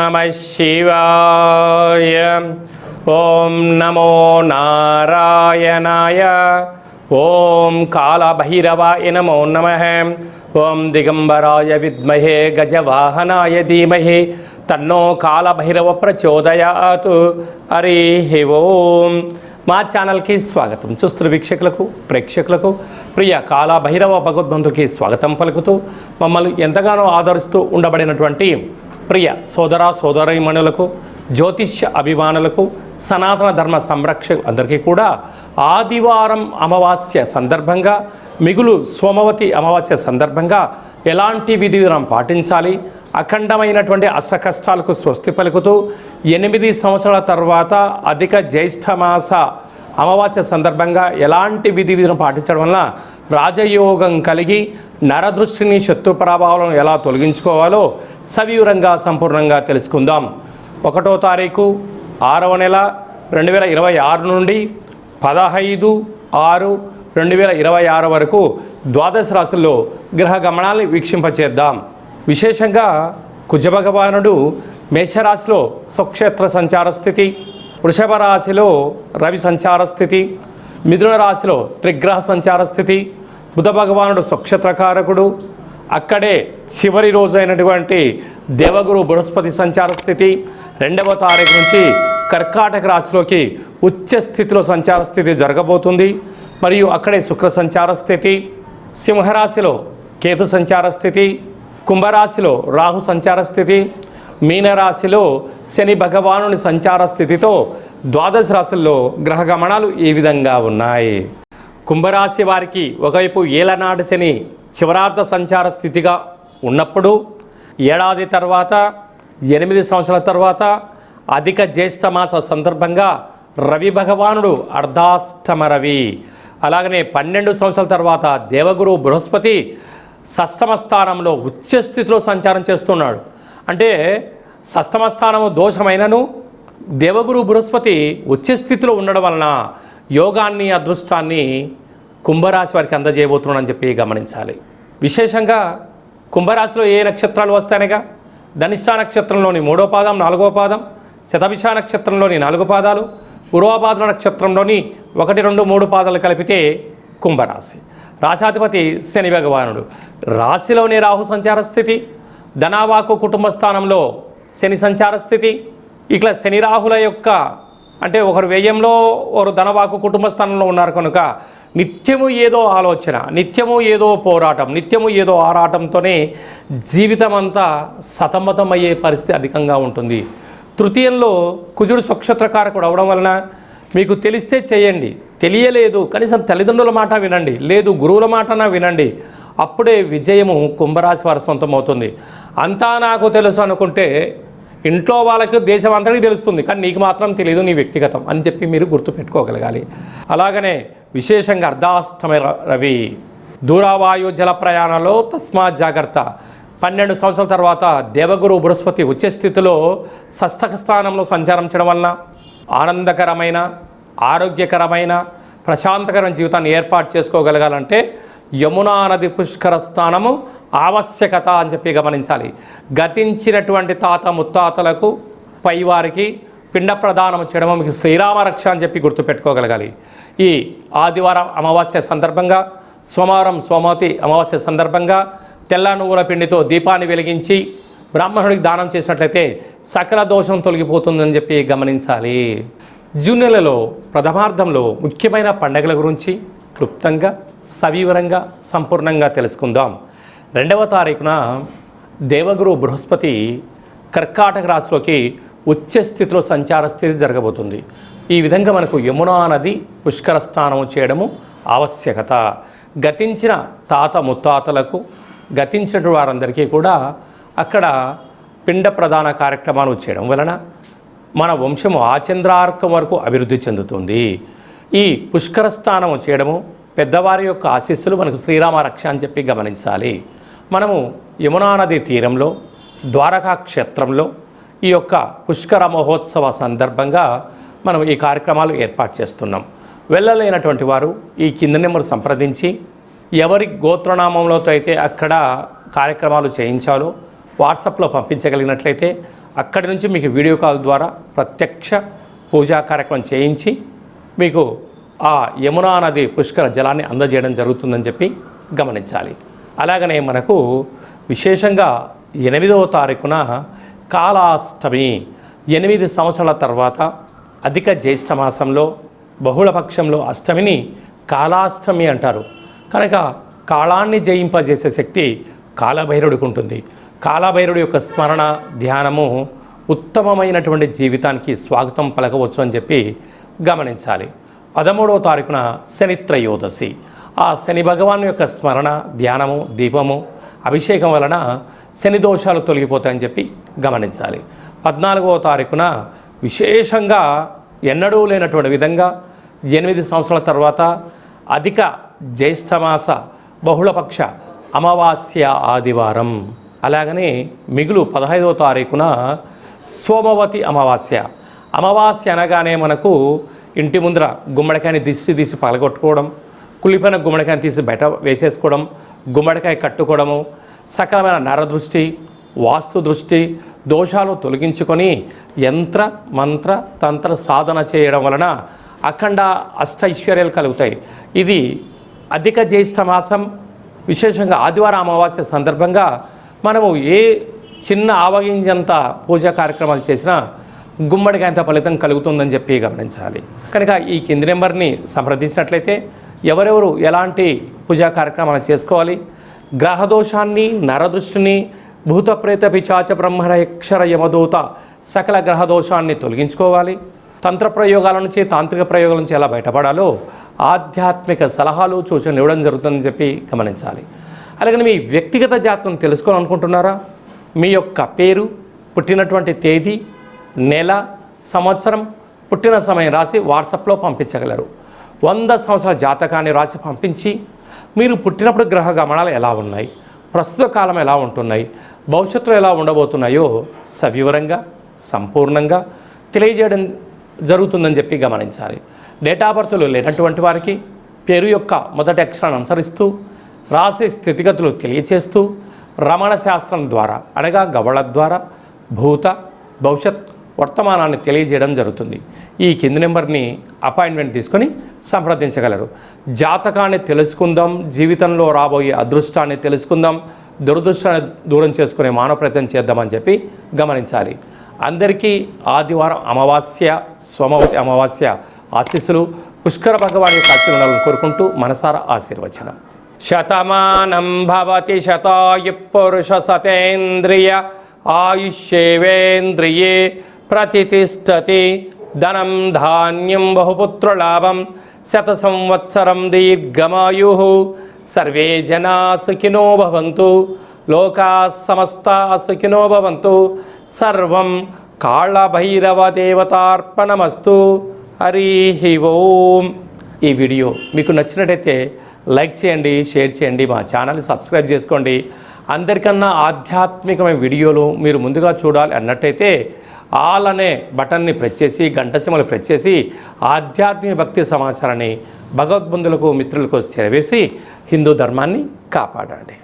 నమః శివాయ. ఓం నమో నారాయణాయ. ఓం కాళభైరవాయ నమో నమః. ఓం దిగంబరాయ విద్మహే గజవాహనాయ ధీమహి తన్నో కాళభైరవ ప్రచోదయాత్. హరి ఓం. మా ఛానల్కి స్వాగతం. చూస్తున్న వీక్షకులకు ప్రేక్షకులకు ప్రియ కాళభైరవ భగవద్బంధుకి స్వాగతం పలుకుతూ మమ్మల్ని ఎంతగానో ఆదరిస్తూ ఉండబడినటువంటి ప్రియ సోదర సోదరీమణులకు, జ్యోతిష్య అభిమానులకు, సనాతన ధర్మ సంరక్షకు అందరికీ కూడా ఆదివారం అమావాస్య సందర్భంగా, మిగులు సోమవతి అమావాస్య సందర్భంగా ఎలాంటి విధి విధానం పాటించాలి, అఖండమైనటువంటి అష్టకష్టాలకు స్వస్తి పలుకుతూ 8 సంవత్సరాల తర్వాత అధిక జ్యేష్ఠమాస అమావాస్య సందర్భంగా ఎలాంటి విధి విధానం పాటించడం వలన రాజయోగం కలిగి నరదృష్టిని, శత్రు ప్రభావాలను ఎలా తొలగించుకోవాలో సవివరంగా సంపూర్ణంగా తెలుసుకుందాం. 1వ తారీఖు 6వ నెల 2026 నుండి 15/6/2026 వరకు ద్వాదశ రాశుల్లో గ్రహ గమనాన్ని వీక్షింపచేద్దాం. విశేషంగా కుజభగవానుడు మేషరాశిలో స్వక్షేత్ర సంచార స్థితి, వృషభ రాశిలో రవి సంచార స్థితి, మిథున రాశిలో త్రిగ్రహ సంచార స్థితి, బుధ భగవానుడు స్వక్షేత్రకారకుడు, అక్కడే చివరి రోజు అయినటువంటి దేవగురు బృహస్పతి సంచార స్థితి, 2వ తారీఖు నుంచి కర్కాటక రాశిలోకి ఉచ్చ స్థితిలో సంచార స్థితి జరగబోతుంది. మరియు అక్కడే శుక్ర సంచార స్థితి, సింహరాశిలో కేతు సంచార స్థితి, కుంభరాశిలో రాహు సంచార స్థితి, మీనరాశిలో శని భగవానుని సంచార స్థితితో ద్వాదశ రాశుల్లో గ్రహ గమనాలు ఈ విధంగా ఉన్నాయి. కుంభరాశి వారికి ఒకవైపు ఏలనాటి శని చివరార్థ సంచార స్థితిగా ఉన్నప్పుడు, ఏడాది తర్వాత 8 సంవత్సరాల తర్వాత అధిక జ్యేష్ఠమాస సందర్భంగా రవి భగవానుడు అర్ధాష్టమ రవి, అలాగనే 12 సంవత్సరాల తర్వాత దేవగురు బృహస్పతి షష్టమ స్థానంలో ఉచ్చస్థితిలో సంచారం చేస్తున్నాడు. అంటే షష్టమ స్థానము దోషమైనను దేవగురు బృహస్పతి ఉచ్చస్థితిలో ఉండడం వలన యోగాన్ని, అదృష్టాన్ని కుంభరాశి వారికి అందజేయబోతున్నాడని చెప్పి గమనించాలి. విశేషంగా కుంభరాశిలో ఏ నక్షత్రాలు వస్తాయనగా ధనిష్ఠా నక్షత్రంలోని 3వ పాదం, 4వ పాదం, శతభిష నక్షత్రంలోని 4 పాదాలు, పూర్వభాద్ర నక్షత్రంలోని 1, 2, 3 పాదాలు కలిపితే కుంభరాశి. రాశాధిపతి శని భగవానుడు, రాశిలోని రాహు సంచార స్థితి, ధనావాకు కుటుంబ స్థానంలో శని సంచార స్థితి. ఇట్లా శని రాహుల యొక్క అంటే ఒకరు వ్యయంలో, ఒకరు ధనవాకు కుటుంబ స్థానంలో ఉన్నారు కనుక నిత్యము ఏదో ఆలోచన, నిత్యము ఏదో పోరాటం, నిత్యము ఏదో ఆరాటంతోనే జీవితం అంతా సతమతమయ్యే పరిస్థితి అధికంగా ఉంటుంది. తృతీయంలో కుజుడు స్వక్షేత్రకారకుడు అవడం వలన మీకు తెలిస్తే చేయండి, తెలియలేదు కనీసం తల్లిదండ్రుల మాట వినండి, లేదు గురువుల మాటనా వినండి, అప్పుడే విజయము కుంభరాశి వారి సొంతమవుతుంది. అంతా నాకు తెలుసు అనుకుంటే ఇంట్లో వాళ్ళకి, దేశం అంతటికి తెలుస్తుంది, కానీ నీకు మాత్రం తెలియదు, నీ వ్యక్తిగతం అని చెప్పి మీరు గుర్తుపెట్టుకోగలగాలి. అలాగనే విశేషంగా అర్ధాష్టమ రవి, దూరావాయు జల ప్రయాణంలో తస్మాత్ జాగ్రత్త. 12 సంవత్సరాల తర్వాత దేవగురు బృహస్పతి ఉచ్చస్థితిలో షష్టక స్థానంలో సంచారం చేయడం వలన ఆనందకరమైన, ఆరోగ్యకరమైన, ప్రశాంతకరమైన జీవితాన్ని ఏర్పాటు చేసుకోగలగాలంటే యమునా నది పుష్కర స్థానము ఆవశ్యకత అని చెప్పి గమనించాలి. గతించినటువంటి తాత ముత్తాతలకు పైవారికి పిండ ప్రదానం చేయడం మీకు శ్రీరామ రక్ష అని చెప్పి గుర్తుపెట్టుకోగలగాలి. ఈ ఆదివారం అమావాస్య సందర్భంగా, సోమవారం సోమవతి అమావాస్య సందర్భంగా తెల్ల నువ్వుల పిండితో దీపాన్ని వెలిగించి బ్రాహ్మణుడికి దానం చేసినట్లయితే సకల దోషం తొలగిపోతుందని చెప్పి గమనించాలి. జూన్ నెలలో ప్రథమార్థంలో ముఖ్యమైన పండుగల గురించి క్లుప్తంగా, సవివరంగా, సంపూర్ణంగా తెలుసుకుందాం. 2వ తారీఖున దేవగురు బృహస్పతి కర్కాటక రాశిలోకి ఉచ్చస్థితిలో సంచార స్థితి జరగబోతుంది. ఈ విధంగా మనకు యమునా నది పుష్కర స్నానం చేయడము ఆవశ్యకత. గతించిన తాత ముత్తాతలకు, గతించిన వారందరికీ కూడా అక్కడ పిండ ప్రదాన కార్యక్రమాలు చేయడం వలన మన వంశము ఆచంద్రార్కం వరకు అభివృద్ధి చెందుతుంది. ఈ పుష్కర స్నానం చేయడము, పెద్దవారి యొక్క ఆశీస్సులు మనకు శ్రీరామ రక్ష అని చెప్పి గమనించాలి. మనము యమునా నది తీరంలో, ద్వారకా క్షేత్రంలో ఈ యొక్క పుష్కర మహోత్సవ సందర్భంగా మనం ఈ కార్యక్రమాలు ఏర్పాటు చేస్తున్నాం. వెళ్ళలేనటువంటి వారు ఈ కింద నెంబర్ సంప్రదించి ఎవరి గోత్రనామంలో అయితే అక్కడ కార్యక్రమాలు చేయించాలో వాట్సాప్లో పంపించగలిగినట్లయితే అక్కడి నుంచి మీకు వీడియో కాల్ ద్వారా ప్రత్యక్ష పూజా కార్యక్రమం చేయించి మీకు ఆ యమునా నది పుష్కర జలాన్ని అందజేయడం జరుగుతుందని చెప్పి గమనించాలి. అలాగనే మనకు విశేషంగా 8వ తారీఖున కాళాష్టమి, 8 సంవత్సరాల తర్వాత అధిక జ్యేష్ఠ మాసంలో బహుళపక్షంలో అష్టమిని కాళాష్టమి అంటారు. కనుక కాళాన్ని జయింపజేసే శక్తి కాలభైరవుడికి ఉంటుంది. కాలభైరవుడి యొక్క స్మరణ ధ్యానము ఉత్తమమైనటువంటి జీవితానికి స్వాగతం పలకవచ్చు అని చెప్పి గమనించాలి. 13వ తారీఖున శని త్రయోదశి. ఆ శని భగవాన్ యొక్క స్మరణ ధ్యానము దీపము అభిషేకం వలన శని దోషాలు తొలగిపోతాయని చెప్పి గమనించాలి. 14వ తారీఖున విశేషంగా ఎన్నడూ లేనటువంటి విధంగా 8 సంవత్సరాల తర్వాత అధిక జ్యేష్ఠమాస బహుళపక్ష అమావాస్య ఆదివారం. అలాగనే మిగులు 15వ తారీఖున సోమవతి అమావాస్య. అమావాస్య అనగానే మనకు ఇంటి ముందర గుమ్మడికాయని తీసి పగలగొట్టుకోవడం, కులిపోయిన గుమ్మడికాయని తీసి బయట వేసేసుకోవడం, గుమ్మడికాయ కట్టుకోవడము, సకలమైన నరదృష్టి వాస్తు దృష్టి దోషాలు తొలగించుకొని యంత్ర మంత్ర తంత్ర సాధన చేయడం వలన అఖండ అష్టైశ్వర్యాలు కలుగుతాయి. ఇది అధిక జ్యేష్ఠ మాసం విశేషంగా ఆదివారం అమావాస్య సందర్భంగా మనము ఏ చిన్న ఆవగింజంత పూజా కార్యక్రమాలు చేసినా గుమ్మడికాయంత ఫలితం కలుగుతుందని చెప్పి గమనించాలి. కనుక ఈ కింది నెంబర్ని సంప్రదించినట్లయితే ఎవరెవరు ఎలాంటి పూజా కార్యక్రమాలు చేసుకోవాలి, గ్రహదోషాన్ని నరదృష్టిని భూత ప్రేత పిచాచ బ్రహ్మణ యక్షర యమదూత సకల గ్రహదోషాన్ని తొలగించుకోవాలి, తంత్ర ప్రయోగాల నుంచి తాంత్రిక ప్రయోగాల నుంచి ఎలా బయటపడాలో ఆధ్యాత్మిక సలహాలు సూచనలు ఇవ్వడం జరుగుతుందని చెప్పి గమనించాలి. అలాగే మీ వ్యక్తిగత జాతకం తెలుసుకోవాలనుకుంటున్నారా? మీ యొక్క పేరు, పుట్టినటువంటి తేదీ, నెల, సంవత్సరం, పుట్టిన సమయం రాసి వాట్సాప్లో పంపించగలరు. 100 సంవత్సరాల జాతకాన్ని రాసి పంపించి మీరు పుట్టినప్పుడు గ్రహ గమనాలు ఎలా ఉన్నాయి, ప్రస్తుత కాలం ఎలా ఉంటున్నాయి, భవిష్యత్తులో ఎలా ఉండబోతున్నాయో సవివరంగా సంపూర్ణంగా తెలియజేయడం జరుగుతుందని చెప్పి గమనించాలి. డేటా బర్త్లు లేనటువంటి వారికి పేరు యొక్క మొదటి అక్షరాన్ని అనుసరిస్తూ రాసే స్థితిగతులు తెలియచేస్తూ రమణ శాస్త్రం ద్వారా అనగా గవళ ద్వారా భూత భవిష్యత్ వర్తమానాన్ని తెలియజేయడం జరుగుతుంది. ఈ కింది నెంబర్ని అపాయింట్మెంట్ తీసుకొని సంప్రదించగలరు. జాతకాన్ని తెలుసుకుందాం, జీవితంలో రాబోయే అదృష్టాన్ని తెలుసుకుందాం, దురదృష్టాన్ని దూరం చేసుకునే మానవ ప్రయత్నం చేద్దామని చెప్పి గమనించాలి. అందరికీ ఆదివారం అమావాస్య సోమవతి అమావాస్య ఆశీస్సులు పుష్కర భగవాన్ యొక్క ఆశీర్వాదాలను కోరుకుంటూ మనసారా ఆశీర్వచనం. శతమానం భవతి శతాయు పురుష సతేంద్రియ ఆయుష్యేవేంద్రియే ప్రతిష్టతి ధనం ధాన్యం బహుపుత్రలాభం శత సంవత్సరం దీర్ఘమాయు సర్వే జనా సుఖినో భవంతు లోకా సమస్తా సుఖినో భవంతు సర్వం కాళభైరవ దేవతార్పణమస్తు. హరి ఓం. ఈ వీడియో మీకు నచ్చినట్టయితే లైక్ చేయండి, షేర్ చేయండి, మా ఛానల్ని సబ్స్క్రైబ్ చేసుకోండి. అందరికన్నా ఆధ్యాత్మికమైన వీడియోలు మీరు ముందుగా చూడాలి అన్నట్టయితే ఆల్ అనే బటన్ని ప్రెస్ చేసి గంట సింబల్ ప్రెస్ చేసి ఆధ్యాత్మిక భక్తి సమాచారాన్ని భగవద్బంధులకు మిత్రులకు చేరవేసి హిందూ ధర్మాన్ని కాపాడండి.